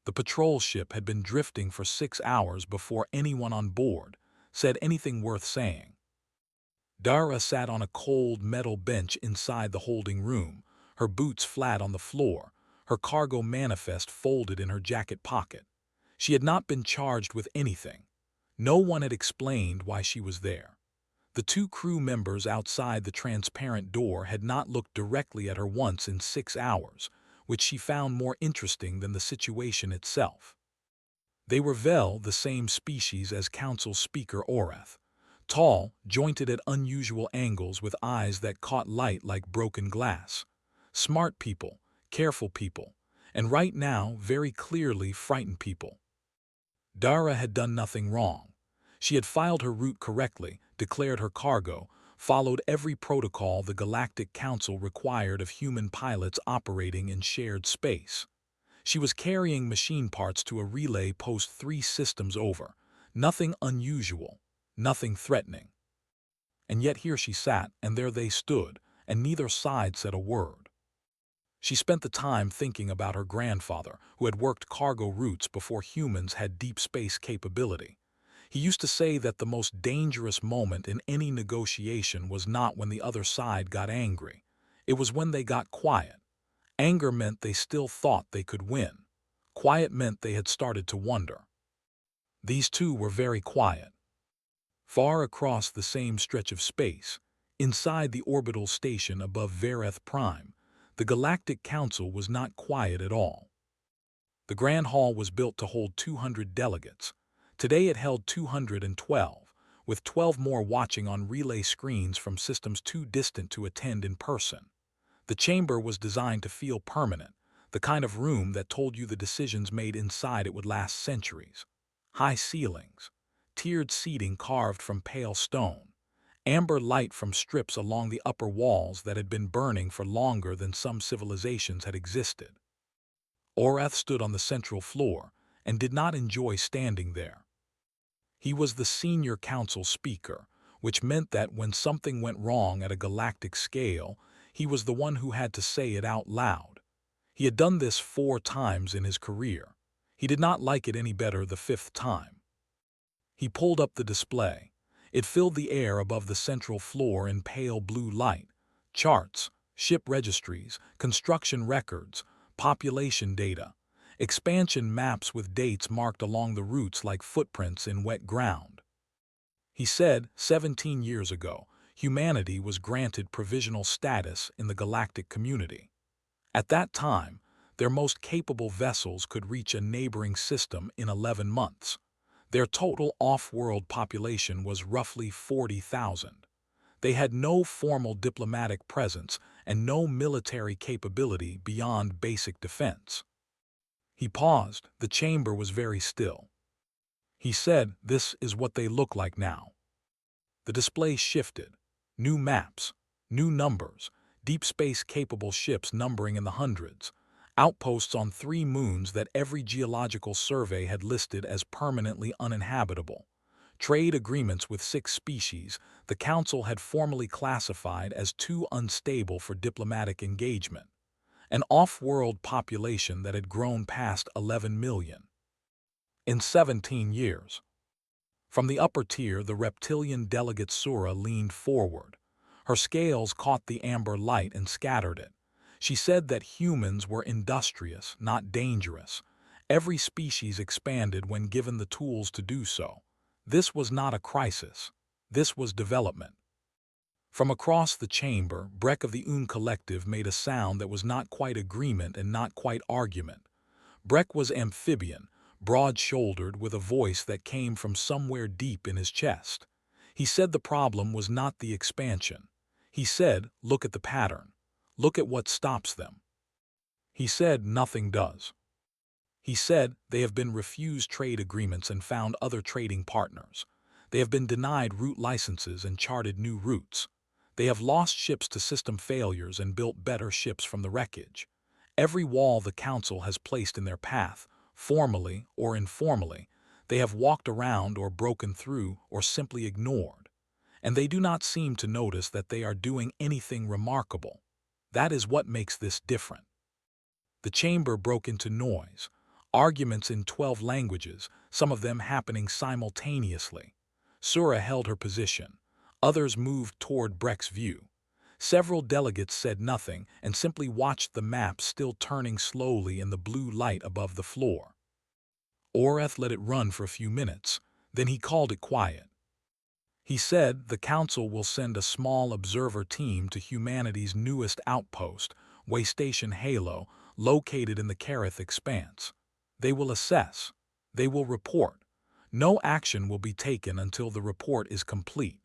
The patrol ship had been drifting for 6 hours before anyone on board said anything worth saying. Dara sat on a cold metal bench inside the holding room, her boots flat on the floor, her cargo manifest folded in her jacket pocket. She had not been charged with anything. No one had explained why she was there. The two crew members outside the transparent door had not looked directly at her once in 6 hours, which she found more interesting than the situation itself. They were the same species as Council Speaker Orath. Tall, jointed at unusual angles with eyes that caught light like broken glass. Smart people, careful people, and right now, very clearly frightened people. Dara had done nothing wrong. She had filed her route correctly, declared her cargo, followed every protocol the Galactic Council required of human pilots operating in shared space. She was carrying machine parts to a relay post 3 systems over. Nothing unusual, nothing threatening. And yet here she sat, and there they stood, and neither side said a word. She spent the time thinking about her grandfather, who had worked cargo routes before humans had deep space capability. He used to say that the most dangerous moment in any negotiation was not when the other side got angry. It was when they got quiet. Anger meant they still thought they could win. Quiet meant they had started to wonder. These two were very quiet. Far across the same stretch of space, inside the orbital station above Vareth Prime, the Galactic Council was not quiet at all. The Grand Hall was built to hold 200 delegates. Today it held 212, with 12 more watching on relay screens from systems too distant to attend in person. The chamber was designed to feel permanent, the kind of room that told you the decisions made inside it would last centuries. High ceilings, tiered seating carved from pale stone, amber light from strips along the upper walls that had been burning for longer than some civilizations had existed. Orath stood on the central floor and did not enjoy standing there. He was the senior council speaker, which meant that when something went wrong at a galactic scale, he was the one who had to say it out loud. He had done this 4 times in his career. He did not like it any better the 5th time. He pulled up the display. It filled the air above the central floor in pale blue light. Charts, ship registries, construction records, population data, expansion maps with dates marked along the routes like footprints in wet ground. He said, 17 years ago, humanity was granted provisional status in the galactic community. At that time, their most capable vessels could reach a neighboring system in 11 months. Their total off-world population was roughly 40,000. They had no formal diplomatic presence and no military capability beyond basic defense. He paused. The chamber was very still. He said, "This is what they look like now." The display shifted. New maps, new numbers, deep space-capable ships numbering in the hundreds, outposts on 3 moons that every geological survey had listed as permanently uninhabitable, trade agreements with 6 species the Council had formally classified as too unstable for diplomatic engagement, an off-world population that had grown past 11 million. In 17 years. From the upper tier, the reptilian delegate Sura leaned forward. Her scales caught the amber light and scattered it. She said that humans were industrious, not dangerous. Every species expanded when given the tools to do so. This was not a crisis. This was development. From across the chamber, Breck of the Un Collective made a sound that was not quite agreement and not quite argument. Breck was amphibian, broad-shouldered, with a voice that came from somewhere deep in his chest. He said the problem was not the expansion. He said, look at the pattern. Look at what stops them. He said nothing does. He said they have been refused trade agreements and found other trading partners. They have been denied route licenses and charted new routes. They have lost ships to system failures and built better ships from the wreckage. Every wall the Council has placed in their path, formally or informally, they have walked around or broken through or simply ignored. And they do not seem to notice that they are doing anything remarkable. That is what makes this different. The chamber broke into noise. Arguments in 12 languages, some of them happening simultaneously. Sura held her position. Others moved toward Breck's view. Several delegates said nothing and simply watched the map still turning slowly in the blue light above the floor. Oreth let it run for a few minutes. Then he called it quiet. He said the Council will send a small observer team to humanity's newest outpost, Waystation Halo, located in the Kareth Expanse. They will assess. They will report. No action will be taken until the report is complete.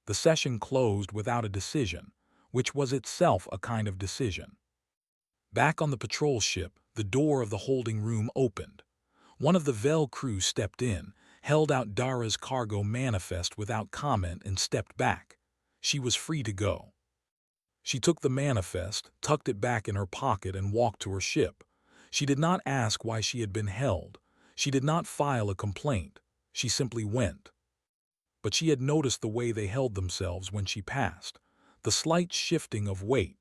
The session closed without a decision, which was itself a kind of decision. Back on the patrol ship, the door of the holding room opened. One of the Vel crew stepped in, held out Dara's cargo manifest without comment and stepped back. She was free to go. She took the manifest, tucked it back in her pocket and walked to her ship. She did not ask why she had been held. She did not file a complaint. She simply went. But she had noticed the way they held themselves when she passed, the slight shifting of weight,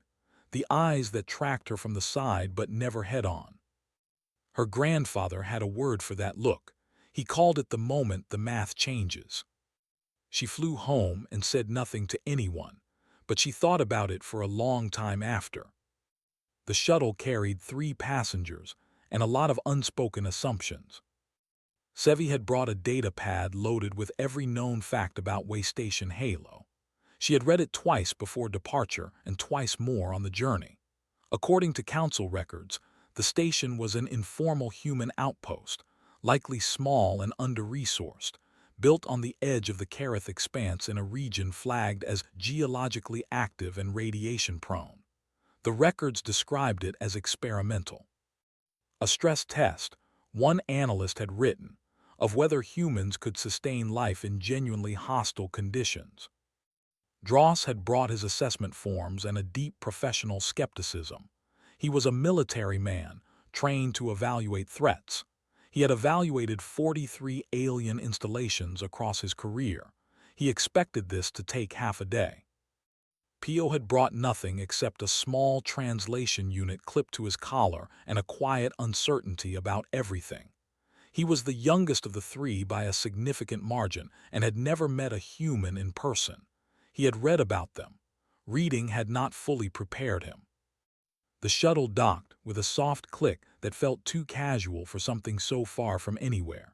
the eyes that tracked her from the side but never head-on. Her grandfather had a word for that look. He called it the moment the math changes. She flew home and said nothing to anyone, but she thought about it for a long time after. The shuttle carried 3 passengers and a lot of unspoken assumptions. Sevi had brought a data pad loaded with every known fact about Waystation Halo. She had read it twice before departure and twice more on the journey. According to council records, the station was an informal human outpost, likely small and under-resourced, built on the edge of the Kareth Expanse in a region flagged as geologically active and radiation-prone. The records described it as experimental. A stress test, one analyst had written, of whether humans could sustain life in genuinely hostile conditions. Dross had brought his assessment forms and a deep professional skepticism. He was a military man, trained to evaluate threats. He had evaluated 43 alien installations across his career. He expected this to take half a day. Pio had brought nothing except a small translation unit clipped to his collar and a quiet uncertainty about everything. He was the youngest of the 3 by a significant margin and had never met a human in person. He had read about them. Reading had not fully prepared him. The shuttle docked with a soft click that felt too casual for something so far from anywhere.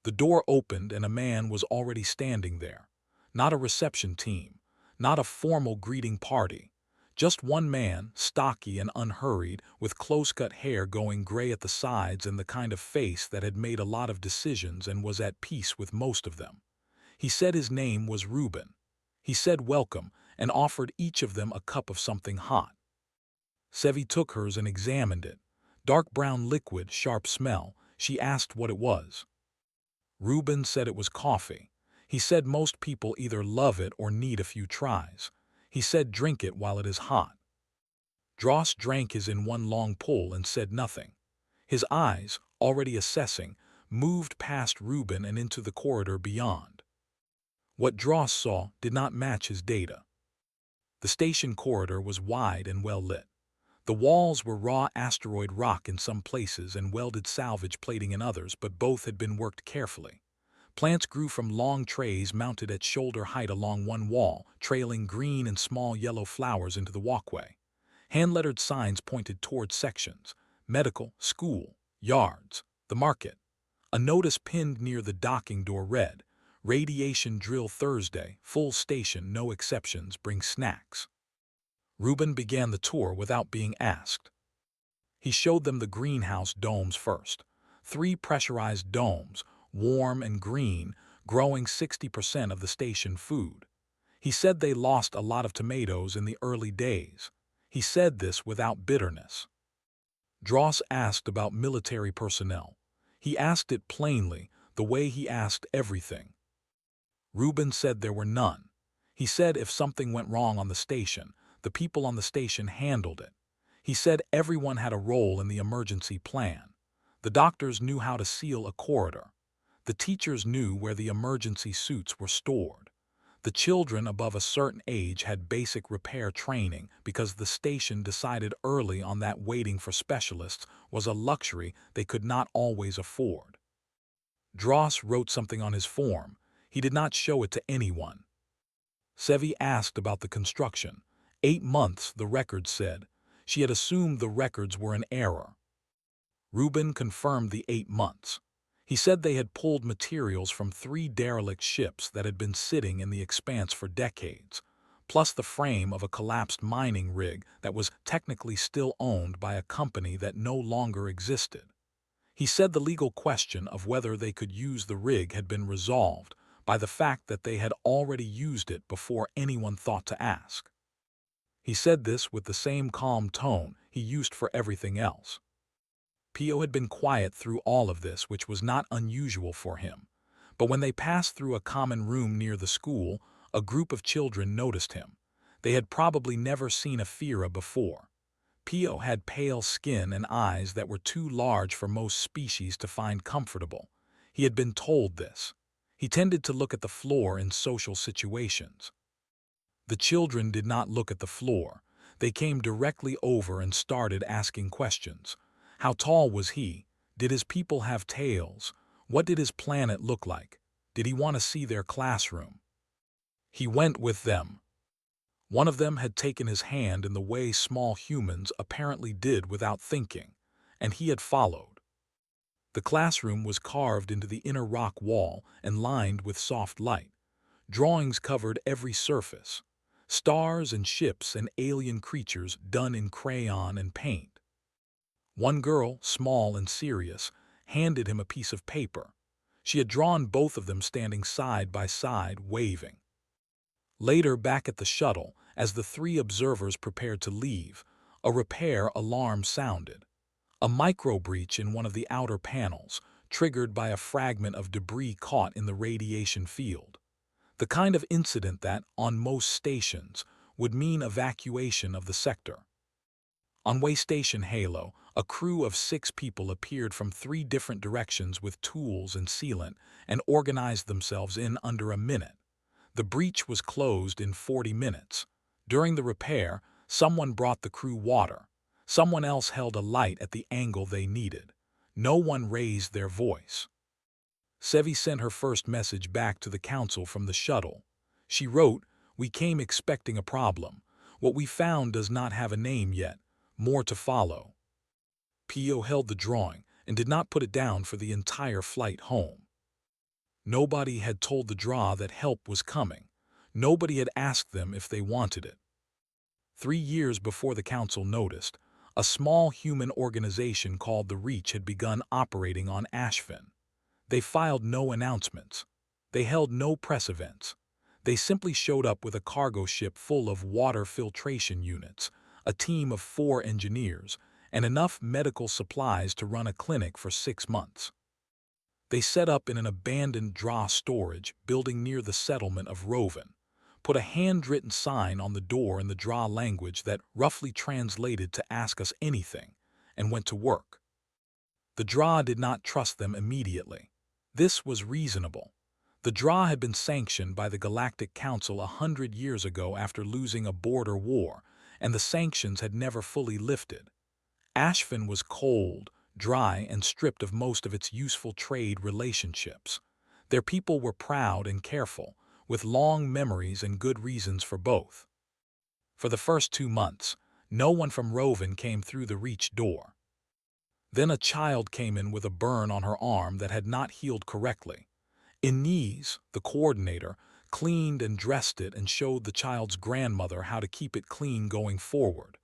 The door opened and a man was already standing there. Not a reception team, not a formal greeting party. Just one man, stocky and unhurried, with close-cut hair going gray at the sides and the kind of face that had made a lot of decisions and was at peace with most of them. He said his name was Reuben. He said welcome and offered each of them a cup of something hot. Sevi took hers and examined it. Dark brown liquid, sharp smell. She asked what it was. Reuben said it was coffee. He said most people either love it or need a few tries. He said drink it while it is hot. Dross drank his in one long pull and said nothing. His eyes, already assessing, moved past Reuben and into the corridor beyond. What Dross saw did not match his data. The station corridor was wide and well lit. The walls were raw asteroid rock in some places and welded salvage plating in others, but both had been worked carefully. Plants grew from long trays mounted at shoulder height along one wall, trailing green and small yellow flowers into the walkway. Hand-lettered signs pointed toward sections: medical, school, yards, the market. A notice pinned near the docking door read, "Radiation drill Thursday, full station, no exceptions, bring snacks." Reuben began the tour without being asked. He showed them the greenhouse domes first. 3 pressurized domes, warm and green, growing 60% of the station food. He said they lost a lot of tomatoes in the early days. He said this without bitterness. Dross asked about military personnel. He asked it plainly, the way he asked everything. Reuben said there were none. He said if something went wrong on the station, the people on the station handled it. He said everyone had a role in the emergency plan. The doctors knew how to seal a corridor. The teachers knew where the emergency suits were stored. The children above a certain age had basic repair training because the station decided early on that waiting for specialists was a luxury they could not always afford. Dross wrote something on his form. He did not show it to anyone. Sevi asked about the construction. 8 months, the records said. She had assumed the records were an error. Reuben confirmed the 8 months. He said they had pulled materials from 3 derelict ships that had been sitting in the expanse for decades, plus the frame of a collapsed mining rig that was technically still owned by a company that no longer existed. He said the legal question of whether they could use the rig had been resolved by the fact that they had already used it before anyone thought to ask. He said this with the same calm tone he used for everything else. Pio had been quiet through all of this, which was not unusual for him. But when they passed through a common room near the school, a group of children noticed him. They had probably never seen a Fira before. Pio had pale skin and eyes that were too large for most species to find comfortable. He had been told this. He tended to look at the floor in social situations. The children did not look at the floor. They came directly over and started asking questions. How tall was he? Did his people have tails? What did his planet look like? Did he want to see their classroom? He went with them. One of them had taken his hand in the way small humans apparently did without thinking, and he had followed. The classroom was carved into the inner rock wall and lined with soft light. Drawings covered every surface. Stars and ships and alien creatures done in crayon and paint. One girl, small and serious, handed him a piece of paper. She had drawn both of them standing side by side, waving. Later, back at the shuttle, as the 3 observers prepared to leave, a repair alarm sounded. A micro-breach in one of the outer panels, triggered by a fragment of debris caught in the radiation field. The kind of incident that, on most stations, would mean evacuation of the sector. On Way Station Halo, a crew of 6 people appeared from 3 different directions with tools and sealant and organized themselves in under a minute. The breach was closed in 40 minutes. During the repair, someone brought the crew water. Someone else held a light at the angle they needed. No one raised their voice. Sevi sent her first message back to the council from the shuttle. She wrote, "We came expecting a problem. What we found does not have a name yet. More to follow." Pio held the drawing and did not put it down for the entire flight home. Nobody had told the Dra that help was coming. Nobody had asked them if they wanted it. 3 years before the council noticed, a small human organization called the Reach had begun operating on Ashfin. They filed no announcements. They held no press events. They simply showed up with a cargo ship full of water filtration units, a team of 4 engineers, and enough medical supplies to run a clinic for 6 months. They set up in an abandoned Dra storage building near the settlement of Roven, put a handwritten sign on the door in the Dra language that roughly translated to "ask us anything," and went to work. The Dra did not trust them immediately. This was reasonable. The Dra had been sanctioned by the Galactic Council 100 years ago after losing a border war, and the sanctions had never fully lifted. Ashfin was cold, dry, and stripped of most of its useful trade relationships. Their people were proud and careful, with long memories and good reasons for both. For the first 2 months, no one from Roven came through the Reach door. Then a child came in with a burn on her arm that had not healed correctly. Inez, the coordinator, cleaned and dressed it and showed the child's grandmother how to keep it clean going forward.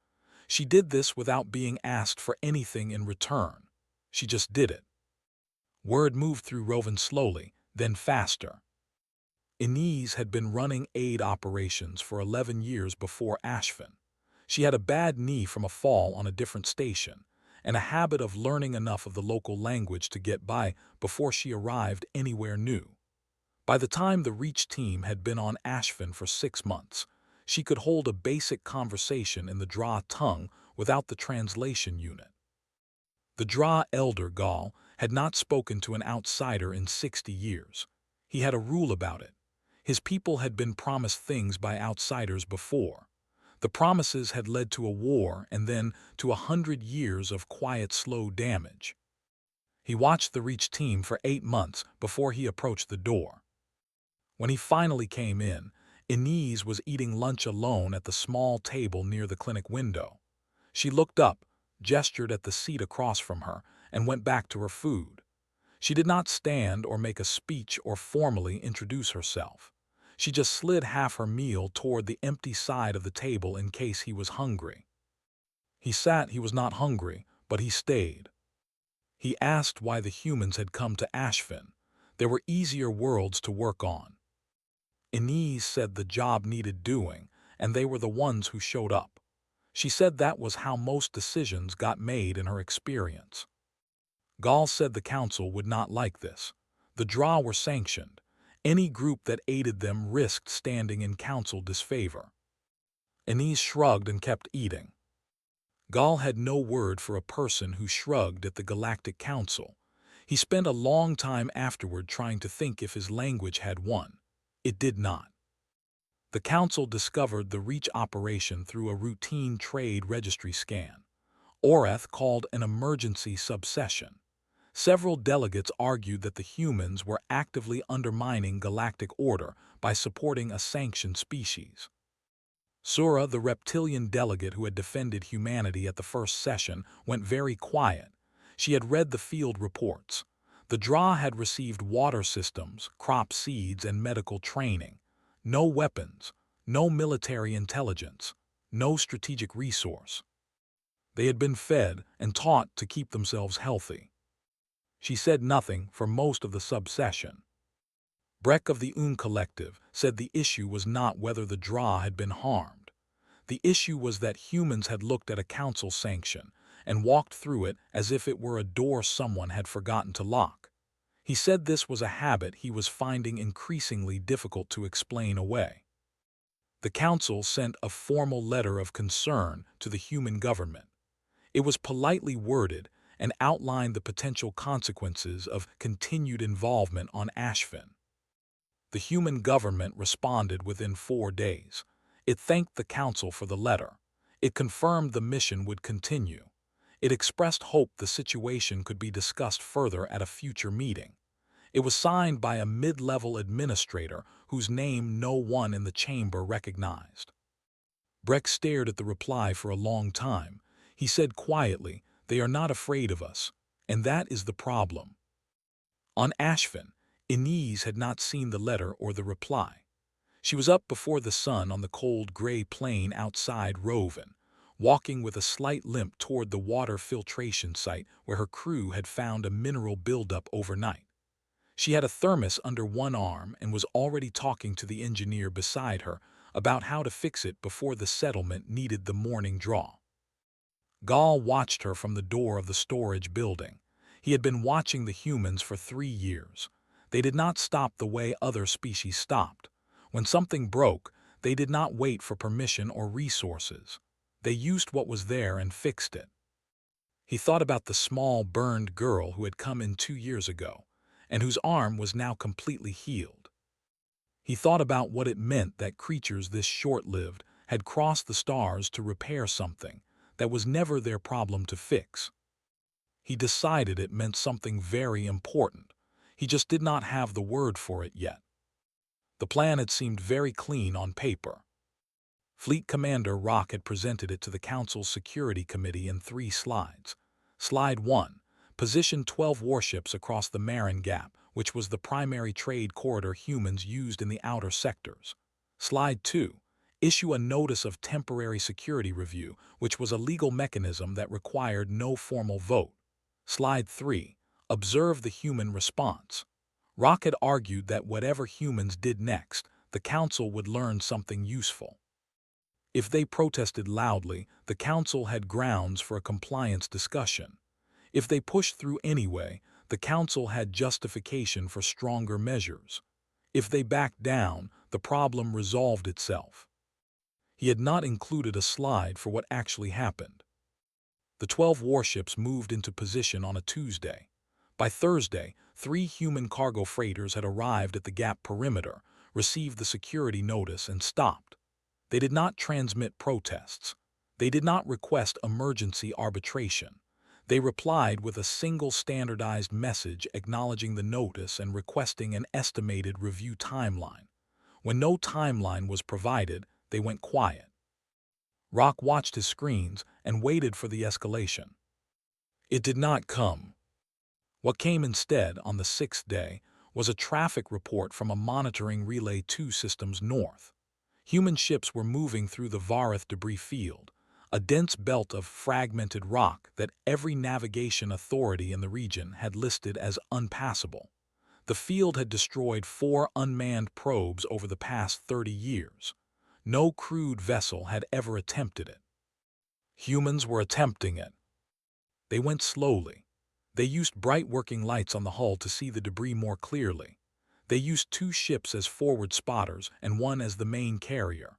She did this without being asked for anything in return. She just did it. Word moved through Roven slowly, then faster. Inez had been running aid operations for 11 years before Ashfin. She had a bad knee from a fall on a different station, and a habit of learning enough of the local language to get by before she arrived anywhere new. By the time the Reach team had been on Ashfin for 6 months, she could hold a basic conversation in the Dra tongue without the translation unit. The Dra elder Gal had not spoken to an outsider in 60 years. He had a rule about it. His people had been promised things by outsiders before. The promises had led to a war and then to 100 years of quiet, slow damage. He watched the Reach team for 8 months before he approached the door. When he finally came in, Inez was eating lunch alone at the small table near the clinic window. She looked up, gestured at the seat across from her, and went back to her food. She did not stand or make a speech or formally introduce herself. She just slid half her meal toward the empty side of the table in case he was hungry. He was not hungry, but he stayed. He asked why the humans had come to Ashfin. There were easier worlds to work on. Inez said the job needed doing, and they were the ones who showed up. She said that was how most decisions got made in her experience. Gall said the council would not like this. The Draw were sanctioned. Any group that aided them risked standing in council disfavor. Inez shrugged and kept eating. Gall had no word for a person who shrugged at the Galactic Council. He spent a long time afterward trying to think if his language had one. It did not. The council discovered the Reach operation through a routine trade registry scan. Orath called an emergency subsession. Several delegates argued that the humans were actively undermining galactic order by supporting a sanctioned species. Sura, the reptilian delegate who had defended humanity at the first session, went very quiet. She had read the field reports. The Dra had received water systems, crop seeds, and medical training. No weapons, no military intelligence, no strategic resource. They had been fed and taught to keep themselves healthy. She said nothing for most of the subsession. Breck of the Collective said the issue was not whether the Dra had been harmed. The issue was that humans had looked at a council sanction and walked through it as if it were a door someone had forgotten to lock. He said this was a habit he was finding increasingly difficult to explain away. The council sent a formal letter of concern to the human government. It was politely worded and outlined the potential consequences of continued involvement on Ashfin. The human government responded within 4 days. It thanked the council for the letter. It confirmed the mission would continue. It expressed hope the situation could be discussed further at a future meeting. It was signed by a mid-level administrator whose name no one in the chamber recognized. Breck stared at the reply for a long time. He said quietly, "They are not afraid of us, and that is the problem." On Ashfin, Inez had not seen the letter or the reply. She was up before the sun on the cold gray plain outside Roven, walking with a slight limp toward the water filtration site where her crew had found a mineral buildup overnight. She had a thermos under one arm and was already talking to the engineer beside her about how to fix it before the settlement needed the morning draw. Gall watched her from the door of the storage building. He had been watching the humans for 3 years. They did not stop the way other species stopped. When something broke, they did not wait for permission or resources. They used what was there and fixed it. He thought about the small, burned girl who had come in 2 years ago, and whose arm was now completely healed. He thought about what it meant that creatures this short-lived had crossed the stars to repair something that was never their problem to fix. He decided it meant something very important. He just did not have the word for it yet. The plan had seemed very clean on paper. Fleet Commander Rock had presented it to the Council's Security Committee in 3 slides. Slide 1. Position 12 warships across the Marin Gap, which was the primary trade corridor humans used in the outer sectors. Slide 2. Issue a notice of temporary security review, which was a legal mechanism that required no formal vote. Slide 3. Observe the human response. Rock had argued that whatever humans did next, the Council would learn something useful. If they protested loudly, the Council had grounds for a compliance discussion. If they pushed through anyway, the Council had justification for stronger measures. If they backed down, the problem resolved itself. He had not included a slide for what actually happened. The 12 warships moved into position on a Tuesday. By Thursday, 3 human cargo freighters had arrived at the Gap perimeter, received the security notice and stopped. They did not transmit protests. They did not request emergency arbitration. They replied with a single standardized message acknowledging the notice and requesting an estimated review timeline. When no timeline was provided, they went quiet. Rock watched his screens and waited for the escalation. It did not come. What came instead, on the sixth day, was a traffic report from a monitoring Relay 2 systems north. Human ships were moving through the Varith debris field, a dense belt of fragmented rock that every navigation authority in the region had listed as unpassable. The field had destroyed 4 unmanned probes over the past 30 years. No crewed vessel had ever attempted it. Humans were attempting it. They went slowly. They used bright working lights on the hull to see the debris more clearly. They used 2 ships as forward spotters and 1 as the main carrier.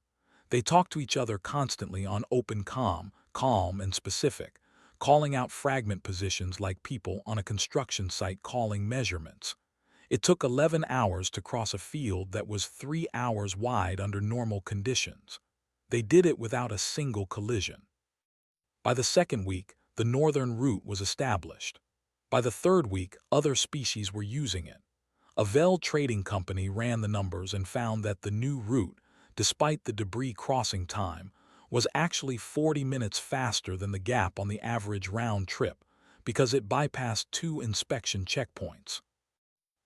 They talked to each other constantly on open comm, calm and specific, calling out fragment positions like people on a construction site calling measurements. It took 11 hours to cross a field that was 3 hours wide under normal conditions. They did it without a single collision. By the second week, the northern route was established. By the third week, other species were using it. A Vel trading company ran the numbers and found that the new route, despite the debris crossing time, was actually 40 minutes faster than the gap on the average round trip because it bypassed 2 inspection checkpoints.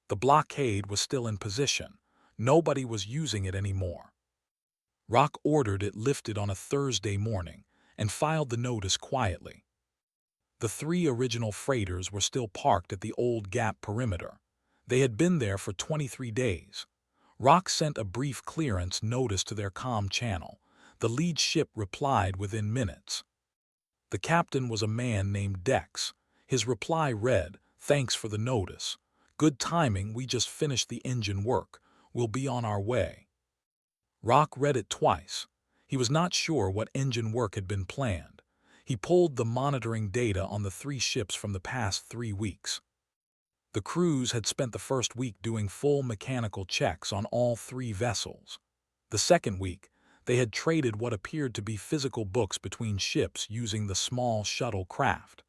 The blockade was still in position. Nobody was using it anymore. Rock ordered it lifted on a Thursday morning and filed the notice quietly. The 3 original freighters were still parked at the old gap perimeter. They had been there for 23 days. Rock sent a brief clearance notice to their comm channel. The lead ship replied within minutes. The captain was a man named Dex. His reply read, "Thanks for the notice. Good timing, we just finished the engine work. We'll be on our way." Rock read it twice. He was not sure what engine work had been planned. He pulled the monitoring data on the 3 ships from the past 3 weeks. The crews had spent the first week doing full mechanical checks on all 3 vessels. The second week, they had traded what appeared to be physical books between ships using the small shuttle craft.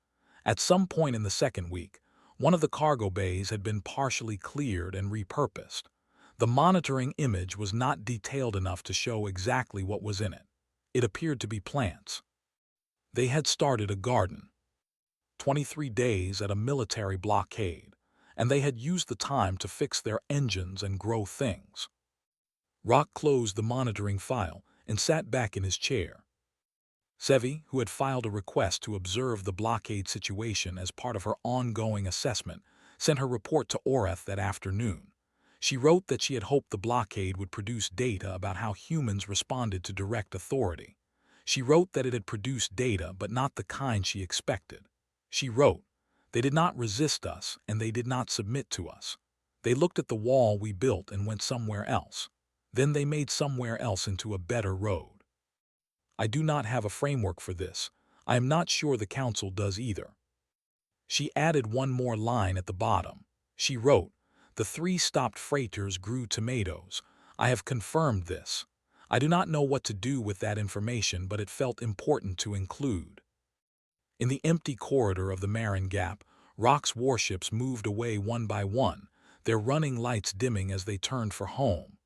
At some point in the second week, one of the cargo bays had been partially cleared and repurposed. The monitoring image was not detailed enough to show exactly what was in it. It appeared to be plants. They had started a garden. 23 days at a military blockade, and they had used the time to fix their engines and grow things. Rock closed the monitoring file and sat back in his chair. Sevi, who had filed a request to observe the blockade situation as part of her ongoing assessment, sent her report to Oreth that afternoon. She wrote that she had hoped the blockade would produce data about how humans responded to direct authority. She wrote that it had produced data, but not the kind she expected. She wrote, "They did not resist us, and they did not submit to us. They looked at the wall we built and went somewhere else. Then they made somewhere else into a better road. I do not have a framework for this. I am not sure the council does either." She added one more line at the bottom. She wrote, "The 3 stopped freighters grew tomatoes. I have confirmed this. I do not know what to do with that information, but it felt important to include." In the empty corridor of the Marin Gap, Rock's warships moved away one by one, their running lights dimming as they turned for home.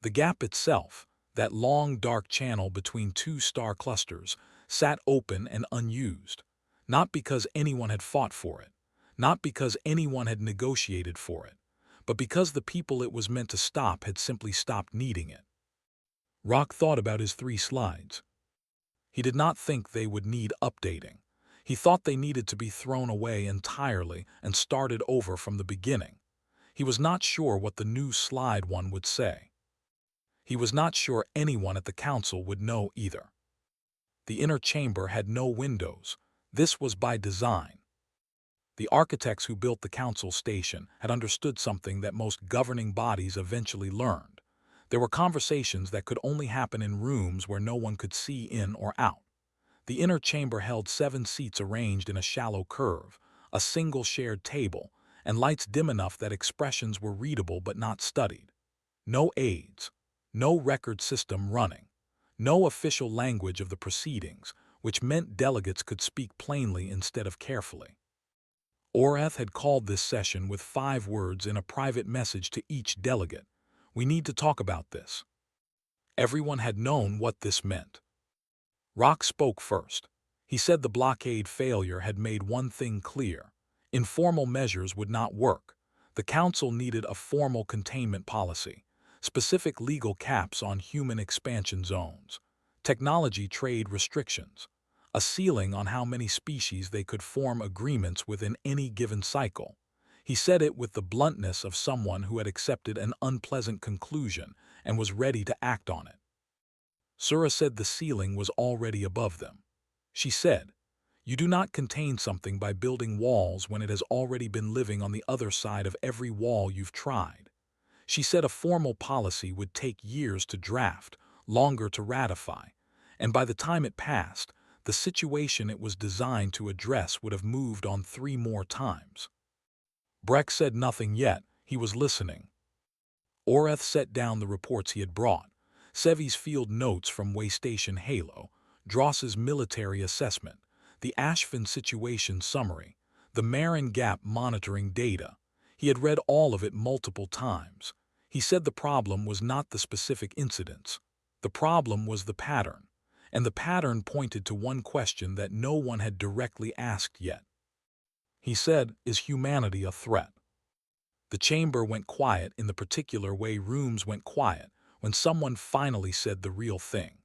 The gap itself, that long dark channel between 2 star clusters, sat open and unused, not because anyone had fought for it, not because anyone had negotiated for it, but because the people it was meant to stop had simply stopped needing it. Rock thought about his 3 slides. He did not think they would need updating. He thought they needed to be thrown away entirely and started over from the beginning. He was not sure what the new slide 1 would say. He was not sure anyone at the council would know either. The inner chamber had no windows. This was by design. The architects who built the council station had understood something that most governing bodies eventually learned. There were conversations that could only happen in rooms where no one could see in or out. The inner chamber held 7 seats arranged in a shallow curve, a single shared table, and lights dim enough that expressions were readable but not studied. No aides, no record system running, no official language of the proceedings, which meant delegates could speak plainly instead of carefully. Orath had called this session with 5 words in a private message to each delegate. We need to talk about this. Everyone had known what this meant. Rock spoke first. He said the blockade failure had made one thing clear. Informal measures would not work. The Council needed a formal containment policy, specific legal caps on human expansion zones, technology trade restrictions, a ceiling on how many species they could form agreements within any given cycle. He said it with the bluntness of someone who had accepted an unpleasant conclusion and was ready to act on it. Sura said the ceiling was already above them. She said, "You do not contain something by building walls when it has already been living on the other side of every wall you've tried." She said a formal policy would take years to draft, longer to ratify, and by the time it passed, the situation it was designed to address would have moved on 3 more times. Breck said nothing yet. He was listening. Orath set down the reports he had brought. Sevi's field notes from Waystation Halo, Dross's military assessment, the Ashfin situation summary, the Marin Gap monitoring data. He had read all of it multiple times. He said the problem was not the specific incidents. The problem was the pattern, and the pattern pointed to one question that no one had directly asked yet. He said, "Is humanity a threat?" The chamber went quiet in the particular way rooms went quiet when someone finally said the real thing.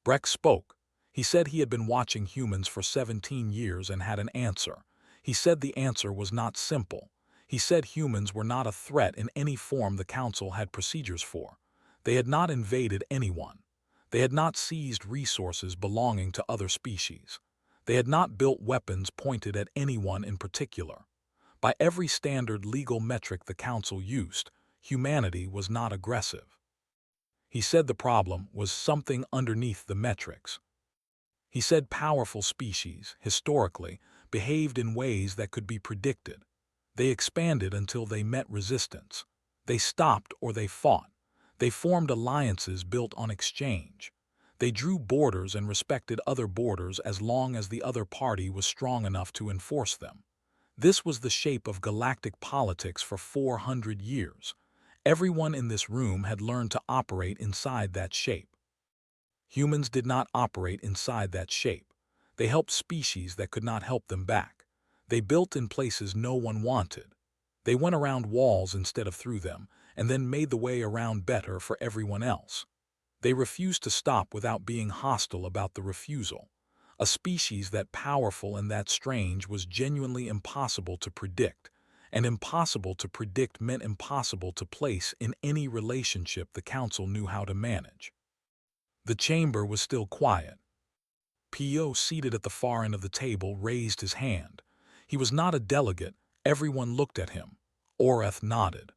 Breck spoke. He said he had been watching humans for 17 years and had an answer. He said the answer was not simple. He said humans were not a threat in any form the Council had procedures for. They had not invaded anyone. They had not seized resources belonging to other species. They had not built weapons pointed at anyone in particular. By every standard legal metric the Council used, humanity was not aggressive. He said the problem was something underneath the metrics. He said powerful species, historically, behaved in ways that could be predicted. They expanded until they met resistance. They stopped or they fought. They formed alliances built on exchange. They drew borders and respected other borders as long as the other party was strong enough to enforce them. This was the shape of galactic politics for 400 years. Everyone in this room had learned to operate inside that shape. Humans did not operate inside that shape. They helped species that could not help them back. They built in places no one wanted. They went around walls instead of through them, and then made the way around better for everyone else. They refused to stop without being hostile about the refusal. A species that powerful and that strange was genuinely impossible to predict, and impossible to predict meant impossible to place in any relationship the Council knew how to manage. The chamber was still quiet. P.O. seated at the far end of the table raised his hand. He was not a delegate. Everyone looked at him. Orath nodded.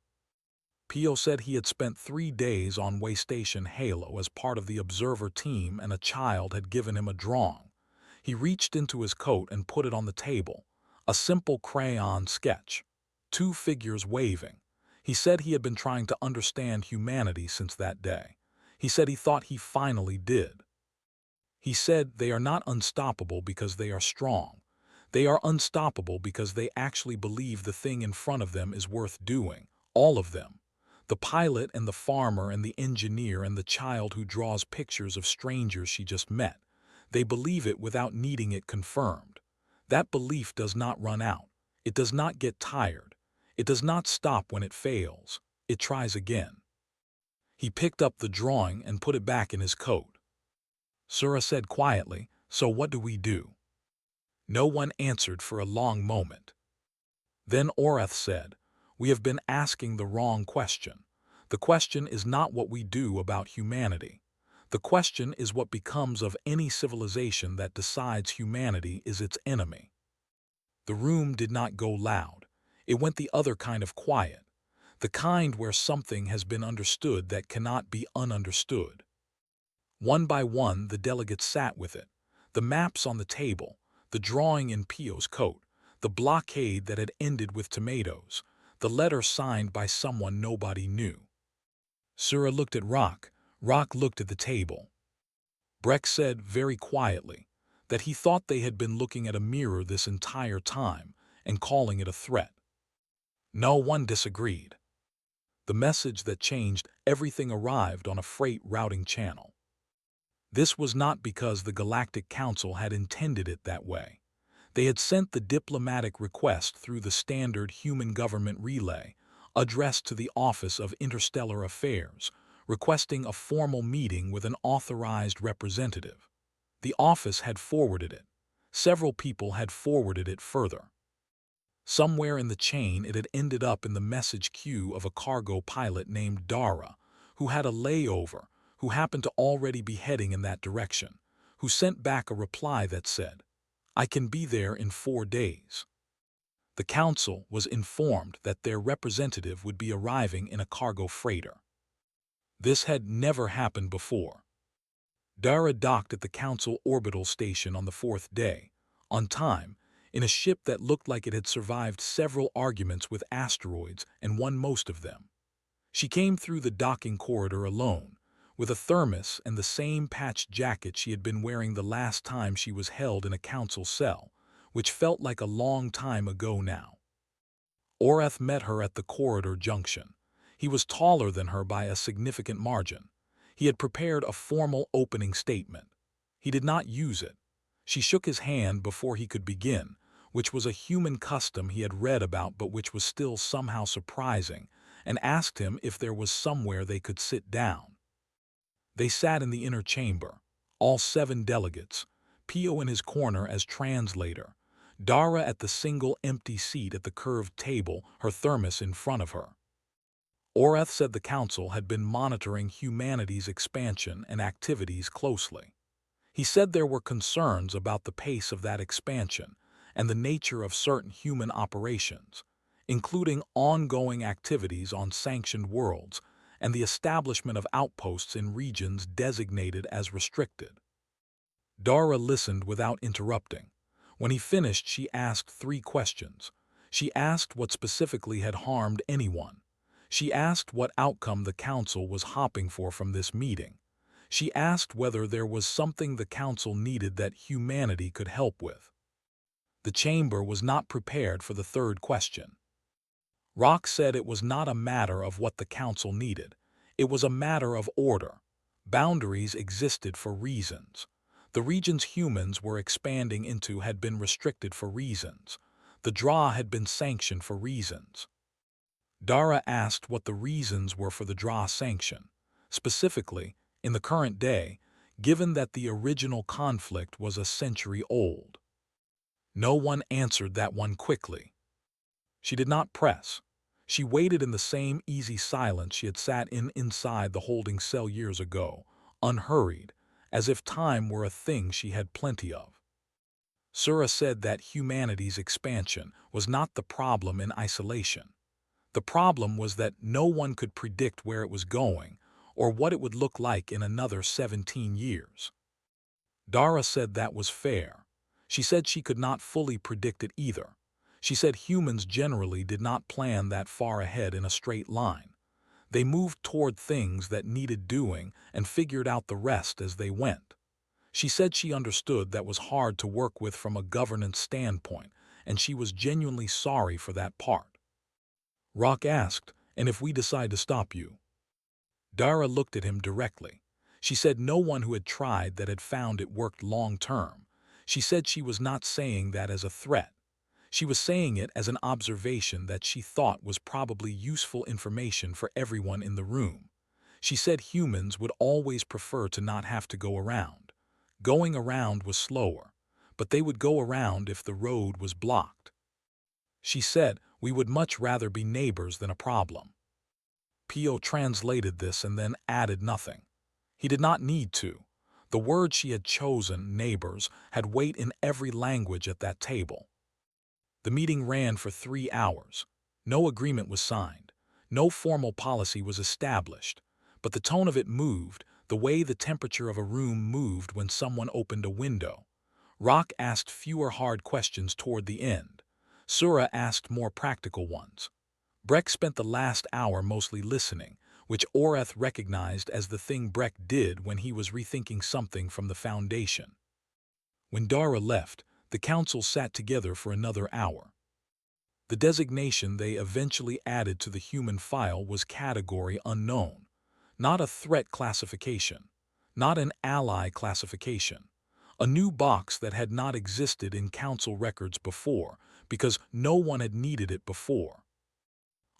P.O. said he had spent 3 days on Waystation Halo as part of the observer team and a child had given him a drawing. He reached into his coat and put it on the table. A simple crayon sketch. 2 figures waving. He said he had been trying to understand humanity since that day. He said he thought he finally did. He said they are not unstoppable because they are strong. They are unstoppable because they actually believe the thing in front of them is worth doing. All of them. The pilot and the farmer and the engineer and the child who draws pictures of strangers she just met. They believe it without needing it confirmed. That belief does not run out. It does not get tired. It does not stop when it fails. It tries again. He picked up the drawing and put it back in his coat. Sura said quietly, "So what do we do?" No one answered for a long moment. Then Orath said, "We have been asking the wrong question. The question is not what we do about humanity. The question is what becomes of any civilization that decides humanity is its enemy." The room did not go loud. It went the other kind of quiet, the kind where something has been understood that cannot be ununderstood. One by one the delegates sat with it, the maps on the table, the drawing in P.O.'s coat, the blockade that had ended with tomatoes, the letter signed by someone nobody knew. Sura looked at Rock. Rock looked at the table. Breck said very quietly that he thought they had been looking at a mirror this entire time and calling it a threat. No one disagreed. The message that changed everything arrived on a freight routing channel. This was not because the Galactic Council had intended it that way. They had sent the diplomatic request through the standard human government relay, addressed to the Office of Interstellar Affairs, requesting a formal meeting with an authorized representative. The office had forwarded it. Several people had forwarded it further. Somewhere in the chain it had ended up in the message queue of a cargo pilot named Dara, who had a layover, who happened to already be heading in that direction, who sent back a reply that said, "I can be there in 4 days." The council was informed that their representative would be arriving in a cargo freighter. This had never happened before. Dara docked at the council orbital station on the 4th day, on time, in a ship that looked like it had survived several arguments with asteroids and won most of them. She came through the docking corridor alone, with a thermos and the same patched jacket she had been wearing the last time she was held in a council cell, which felt like a long time ago now. Orath met her at the corridor junction. He was taller than her by a significant margin. He had prepared a formal opening statement. He did not use it. She shook his hand before he could begin, which was a human custom he had read about but which was still somehow surprising, and asked him if there was somewhere they could sit down. They sat in the inner chamber, all 7 delegates, Pio in his corner as translator, Dara at the single empty seat at the curved table, her thermos in front of her. Orath said the council had been monitoring humanity's expansion and activities closely. He said there were concerns about the pace of that expansion and the nature of certain human operations, including ongoing activities on sanctioned worlds and the establishment of outposts in regions designated as restricted. Dara listened without interrupting. When he finished, she asked 3 questions. She asked what specifically had harmed anyone. She asked what outcome the council was hoping for from this meeting. She asked whether there was something the council needed that humanity could help with. The chamber was not prepared for the 3rd question. Rock said it was not a matter of what the council needed. It was a matter of order. Boundaries existed for reasons. The regions humans were expanding into had been restricted for reasons. The draw had been sanctioned for reasons. Dara asked what the reasons were for the draw sanction. Specifically, in the current day, given that the original conflict was a century old. No one answered that one quickly. She did not press. She waited in the same easy silence she had sat in inside the holding cell years ago, unhurried, as if time were a thing she had plenty of. Sura said that humanity's expansion was not the problem in isolation. The problem was that no one could predict where it was going or what it would look like in another 17 years. Dara said that was fair. She said she could not fully predict it either. She said humans generally did not plan that far ahead in a straight line. They moved toward things that needed doing and figured out the rest as they went. She said she understood that was hard to work with from a governance standpoint, and she was genuinely sorry for that part. Rock asked, "And if we decide to stop you?" Dara looked at him directly. She said no one who had tried that had found it worked long term. She said she was not saying that as a threat. She was saying it as an observation that she thought was probably useful information for everyone in the room. She said humans would always prefer to not have to go around. Going around was slower, but they would go around if the road was blocked. She said we would much rather be neighbors than a problem. Pio translated this and then added nothing. He did not need to. The word she had chosen, neighbors, had weight in every language at that table. The meeting ran for 3 hours. No agreement was signed. No formal policy was established. But the tone of it moved, the way the temperature of a room moved when someone opened a window. Rock asked fewer hard questions toward the end. Sura asked more practical ones. Breck spent the last hour mostly listening, which Oreth recognized as the thing Breck did when he was rethinking something from the Foundation. When Dara left, the council sat together for another hour. The designation they eventually added to the human file was Category Unknown, not a threat classification, not an ally classification, a new box that had not existed in council records before because no one had needed it before.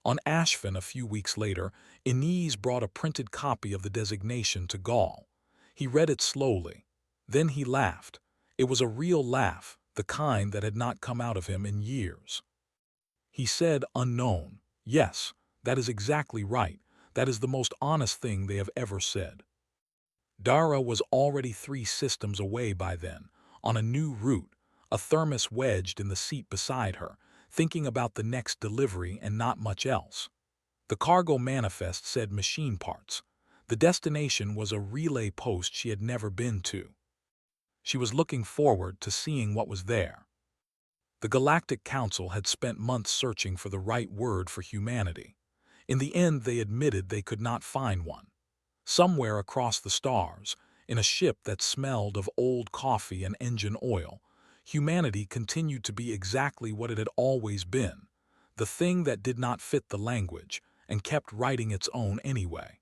On Ashfin a few weeks later, Inez brought a printed copy of the designation to Gaul. He read it slowly. Then he laughed. It was a real laugh, the kind that had not come out of him in years. He said, "Unknown. Yes, that is exactly right. That is the most honest thing they have ever said." Dara was already 3 systems away by then, on a new route, a thermos wedged in the seat beside her, thinking about the next delivery and not much else. The cargo manifest said machine parts. The destination was a relay post she had never been to. She was looking forward to seeing what was there. The Galactic Council had spent months searching for the right word for humanity. In the end, they admitted they could not find one. Somewhere across the stars, in a ship that smelled of old coffee and engine oil, humanity continued to be exactly what it had always been, the thing that did not fit the language and kept writing its own anyway.